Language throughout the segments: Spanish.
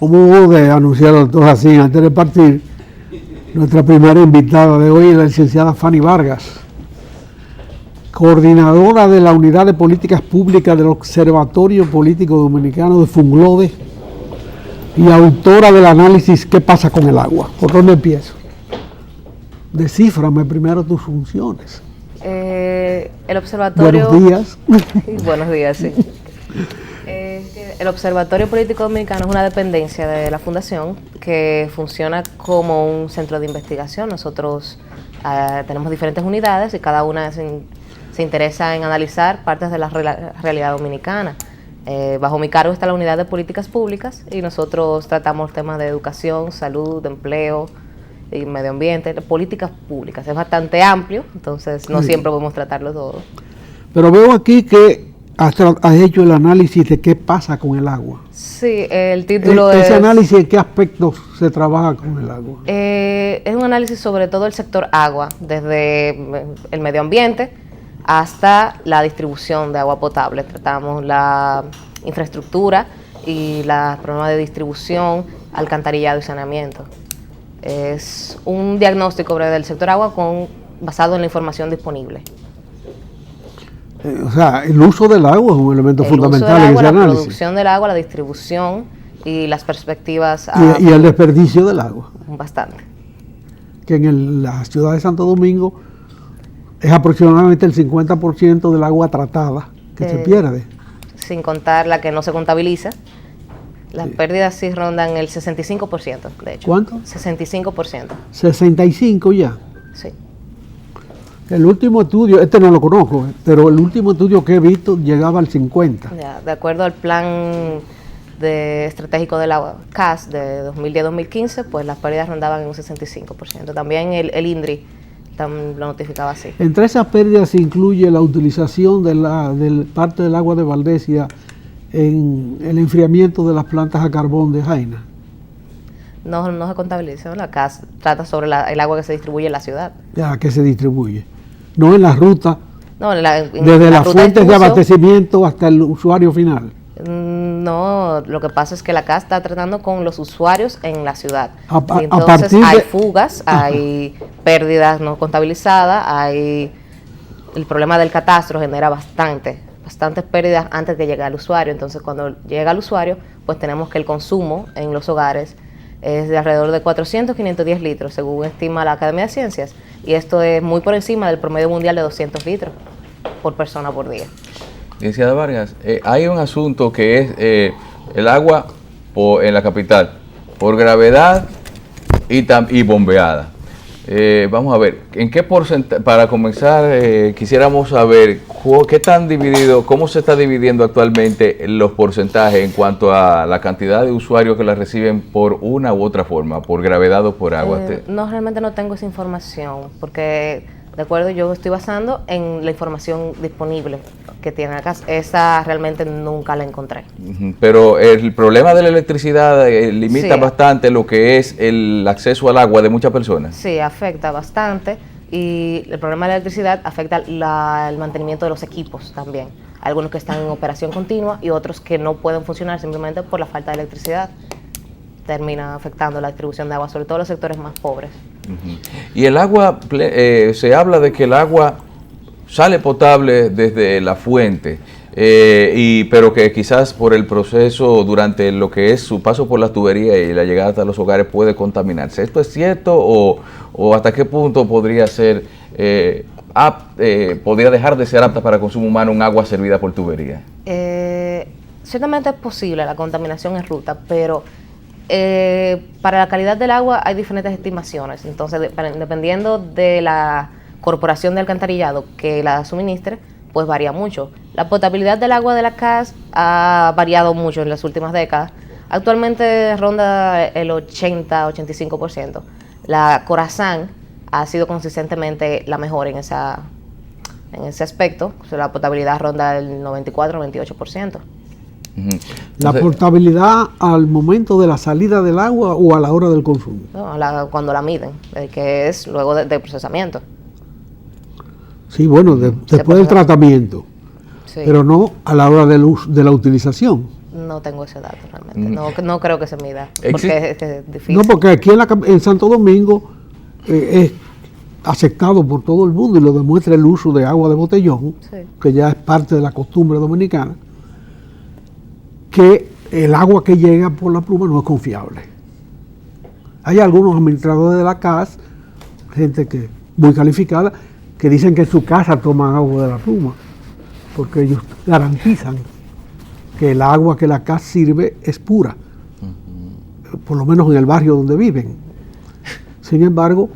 Como hubo de anunciar el doctor Jacín antes de partir, nuestra primera invitada de hoy es la licenciada Fanny Vargas, coordinadora de la Unidad de Políticas Públicas del Observatorio Político Dominicano de Funglode y autora del análisis ¿Qué pasa con el agua? ¿Por dónde empiezo? Descíframe primero tus funciones. El observatorio... Buenos días. Buenos días, sí. El Observatorio Político Dominicano es una dependencia de la Fundación que funciona como un centro de investigación. Nosotros tenemos diferentes unidades y cada una se interesa en analizar partes de la realidad dominicana. Bajo mi cargo está la Unidad de Políticas Públicas y nosotros tratamos temas de educación, salud, empleo y medio ambiente, políticas públicas. Es bastante amplio, entonces no siempre podemos tratarlo todo. Pero veo aquí que has hecho el análisis de qué pasa con el agua. Sí, el título es... ¿Ese análisis en qué aspectos se trabaja con el agua? Es un análisis sobre todo el sector agua, desde el medio ambiente hasta la distribución de agua potable. Tratamos la infraestructura y los problemas de distribución, alcantarillado y saneamiento. Es un diagnóstico del sector agua basado en la información disponible. O sea, el uso del agua es un elemento fundamental en ese análisis. La producción del agua, la distribución y las perspectivas. Y el desperdicio del agua. Bastante. Que en la ciudad de Santo Domingo es aproximadamente el 50% del agua tratada que se pierde. Sin contar la que no se contabiliza. Las pérdidas sí rondan el 65%, de hecho. ¿Cuánto? 65%. 65 ya. Sí. El último estudio, este no lo conozco, pero el último estudio que he visto llegaba al 50. Ya, de acuerdo al plan estratégico de la CAS de 2010-2015, pues las pérdidas rondaban en un 65%. También el INDRI lo notificaba así. Entre esas pérdidas se incluye la utilización de parte del agua de Valdesia en el enfriamiento de las plantas a carbón de Jaina. No se contabiliza, la CAS trata sobre el agua que se distribuye en la ciudad. Ya, que se distribuye. No en la ruta, no, desde las fuentes de abastecimiento hasta el usuario final. No, lo que pasa es que la CAS está tratando con los usuarios en la ciudad. Entonces hay fugas, hay pérdidas no contabilizadas, el problema del catastro genera bastantes pérdidas antes de llegar al usuario. Entonces cuando llega al usuario, pues tenemos que el consumo en los hogares es de alrededor de 400-510 litros, según estima la Academia de Ciencias, y esto es muy por encima del promedio mundial de 200 litros por persona por día. Licenciada Vargas, hay un asunto que es el agua en la capital, por gravedad y bombeada. Vamos a ver, ¿en qué porcentaje? Para comenzar, quisiéramos saber qué tan dividido, cómo se está dividiendo actualmente los porcentajes en cuanto a la cantidad de usuarios que la reciben por una u otra forma, por gravedad o por agua. No, realmente no tengo esa información, porque de acuerdo, yo estoy basando en la información disponible que tiene acá. Esa realmente nunca la encontré. Pero el problema de la electricidad limita bastante lo que es el acceso al agua de muchas personas. Sí, afecta bastante. Y el problema de la electricidad afecta el mantenimiento de los equipos también. Algunos que están en operación continua y otros que no pueden funcionar simplemente por la falta de electricidad. Termina afectando la distribución de agua, sobre todo los sectores más pobres. Y el agua, se habla de que el agua sale potable desde la fuente, pero que quizás por el proceso, durante lo que es su paso por la tubería y la llegada hasta los hogares, puede contaminarse. ¿Esto es cierto o hasta qué punto podría ser podría dejar de ser apta para consumo humano un agua servida por tubería? Ciertamente es posible la contaminación en ruta, pero para la calidad del agua hay diferentes estimaciones. Entonces, dependiendo de la corporación de alcantarillado que la suministre, pues varía mucho. La potabilidad del agua de la CAS ha variado mucho en las últimas décadas. Actualmente ronda el 80-85%. La Corazán ha sido consistentemente la mejor en ese aspecto. O sea, la potabilidad ronda el 94-98%. ¿La potabilidad al momento de la salida del agua o a la hora del consumo? No, cuando la miden, que es luego del procesamiento. Sí, bueno, después del tratamiento, sí. Pero no a la hora de la utilización. No tengo ese dato realmente. No creo que se mida. Existe- Porque es difícil. No, porque aquí en Santo Domingo es aceptado por todo el mundo y lo demuestra el uso de agua de botellón, Sí. que ya es parte de la costumbre dominicana, que el agua que llega por la pluma no es confiable. Hay algunos administradores de la CAS, gente que muy calificada, que dicen que en su casa toman agua de la pluma, porque ellos garantizan que el agua que la CAS sirve es pura, por lo menos en el barrio donde viven. Sin embargo,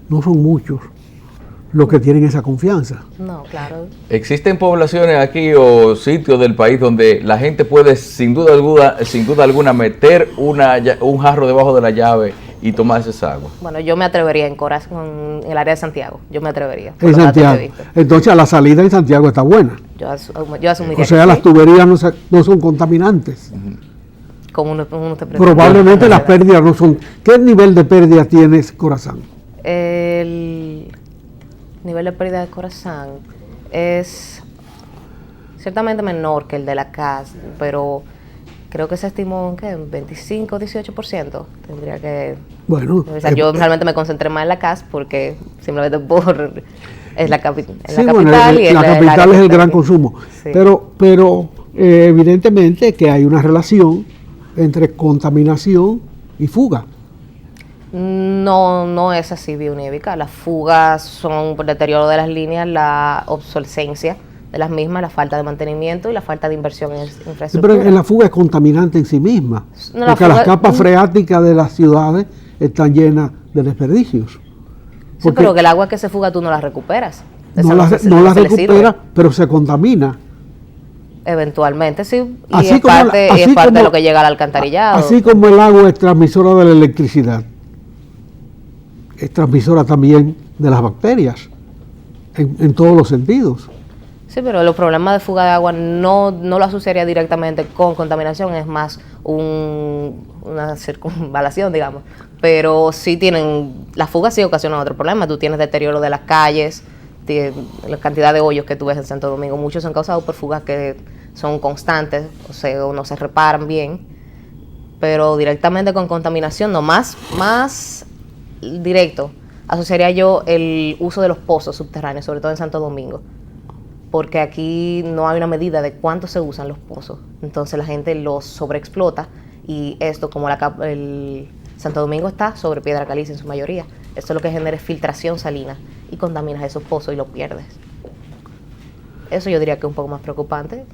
no son muchos los que tienen esa confianza. No, claro. ¿Existen poblaciones aquí o sitios del país donde la gente puede sin duda alguna meter un jarro debajo de la llave y tomarse esa agua? Bueno, yo me atrevería en en el área de Santiago. Yo me atrevería. por En los datos que he Santiago. visto. Entonces, la salida en Santiago está buena. Yo asumiría O sea, que las sí, tuberías no son contaminantes. como uno te pregunta. Probablemente las pérdidas no son. ¿Qué nivel de pérdida tiene Corazán? El nivel de pérdida de Corazán es ciertamente menor que el de la CAS, pero creo que se estimó en 25 o 18%. Tendría que... Bueno, O sea, yo realmente me concentré más en la CAS porque simplemente es la, sí, la bueno, capital y la capital área es el que gran está aquí. consumo. Sí. Pero evidentemente que hay una relación entre contaminación y fuga. No es así bionívica. Las fugas son por deterioro de las líneas, la obsolescencia de las mismas, la falta de mantenimiento y la falta de inversión en Sí, infraestructura. pero la fuga es contaminante en sí misma, No, la porque las fuga- capas freáticas de las ciudades están llenas de desperdicios. Sí, Porque pero que el agua que se fuga tú no la recuperas. Esa no la se le sirve. recupera, pero se contamina. Eventualmente, sí. Y Así es como la- parte, así de como- lo que llega al alcantarillado. Así como el agua es transmisora de la electricidad, es transmisora también de las bacterias, en todos los sentidos. Sí, pero los problemas de fuga de agua no lo asociaría directamente con contaminación, es más una circunvalación, digamos. Pero sí las fugas sí ocasionan otro problema. Tú tienes deterioro de las calles, la cantidad de hoyos que tú ves en Santo Domingo, muchos son causados por fugas que son constantes, o no se reparan bien. Pero directamente con contaminación, no, más directo, asociaría yo el uso de los pozos subterráneos, sobre todo en Santo Domingo. Porque aquí no hay una medida de cuánto se usan los pozos. Entonces la gente los sobreexplota y esto, como el Santo Domingo está sobre piedra caliza en su mayoría, esto lo que genera es filtración salina y contaminas esos pozos y los pierdes. Eso yo diría que es un poco más preocupante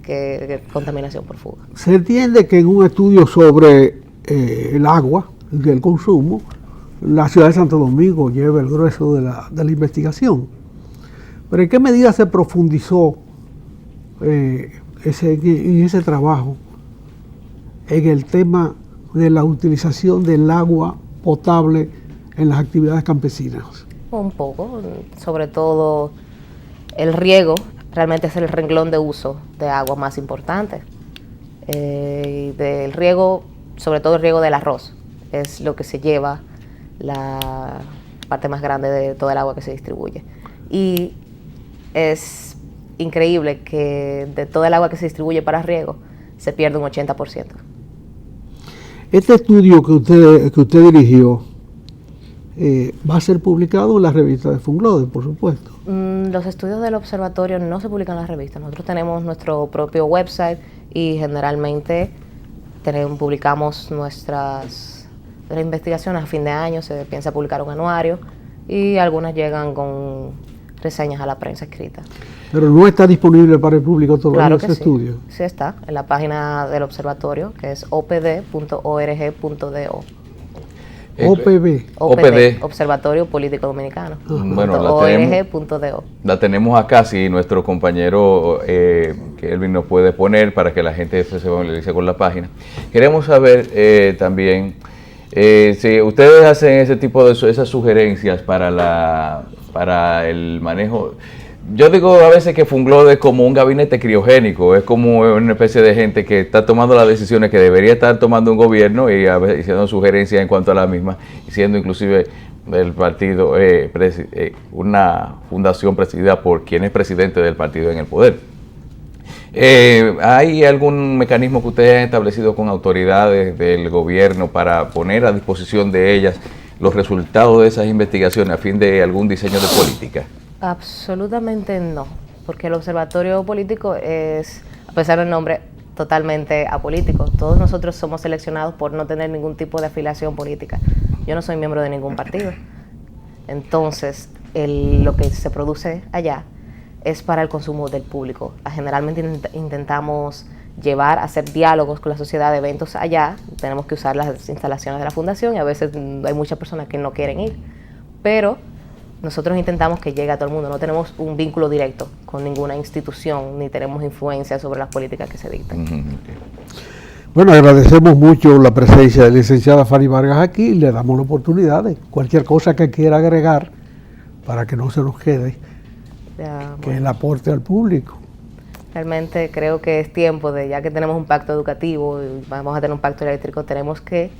que contaminación por fuga. Se entiende que en un estudio sobre el agua y el consumo, la ciudad de Santo Domingo lleva el grueso de la investigación. Pero ¿en qué medida se profundizó en ese trabajo en el tema de la utilización del agua potable en las actividades campesinas? Un poco, sobre todo el riego, realmente es el renglón de uso de agua más importante. Del riego, sobre todo el riego del arroz, es lo que se lleva la parte más grande de todo el agua que se distribuye. Y es increíble que de todo el agua que se distribuye para riego se pierde un 80%. Este estudio que usted dirigió va a ser publicado en la revista de Funglode, por supuesto. Los estudios del observatorio no se publican en las revistas. Nosotros tenemos nuestro propio website y generalmente publicamos nuestras investigaciones a fin de año. Se piensa publicar un anuario y algunas llegan con reseñas a la prensa escrita. Pero no está disponible para el público todavía Claro ese que estudio. sí está en la página del observatorio, que es opd.org.do. OPD. Observatorio Político Dominicano. Bueno, .org.do. la tenemos acá, sí, nuestro compañero que Elvin nos puede poner para que la gente se familiarice con la página. Queremos saber también si ustedes hacen ese tipo de esas sugerencias para el manejo. Yo digo a veces que Funglode es como un gabinete criogénico, es como una especie de gente que está tomando las decisiones que debería estar tomando un gobierno y a veces haciendo sugerencias en cuanto a la misma, y siendo inclusive el partido una fundación presidida por quien es presidente del partido en el poder. ¿Hay algún mecanismo que ustedes han establecido con autoridades del gobierno para poner a disposición de ellas los resultados de esas investigaciones a fin de algún diseño de política? Absolutamente no, porque el observatorio político es, a pesar del nombre, totalmente apolítico. Todos nosotros somos seleccionados por no tener ningún tipo de afiliación política. Yo no soy miembro de ningún partido. Entonces, lo que se produce allá es para el consumo del público. Generalmente intentamos hacer diálogos con la sociedad de eventos allá. Tenemos que usar las instalaciones de la fundación y a veces hay muchas personas que no quieren ir. Pero nosotros intentamos que llegue a todo el mundo. No tenemos un vínculo directo con ninguna institución, ni tenemos influencia sobre las políticas que se dictan. Bueno, agradecemos mucho la presencia de la licenciada Fanny Vargas aquí y le damos la oportunidad de cualquier cosa que quiera agregar para que no se nos quede, que el aporte al público. Realmente creo que es tiempo de, ya que tenemos un pacto educativo y vamos a tener un pacto eléctrico, tenemos que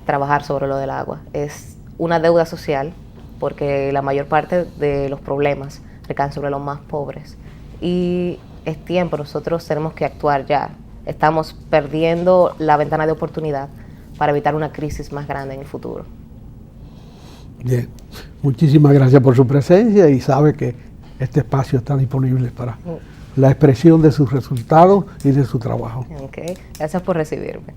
trabajar sobre lo del agua. Es una deuda social porque la mayor parte de los problemas recaen sobre los más pobres. Y es tiempo, nosotros tenemos que actuar ya. Estamos perdiendo la ventana de oportunidad para evitar una crisis más grande en el futuro. Bien, muchísimas gracias por su presencia y sabe que este espacio está disponible para la expresión de sus resultados y de su trabajo. Okay. Gracias por recibirme.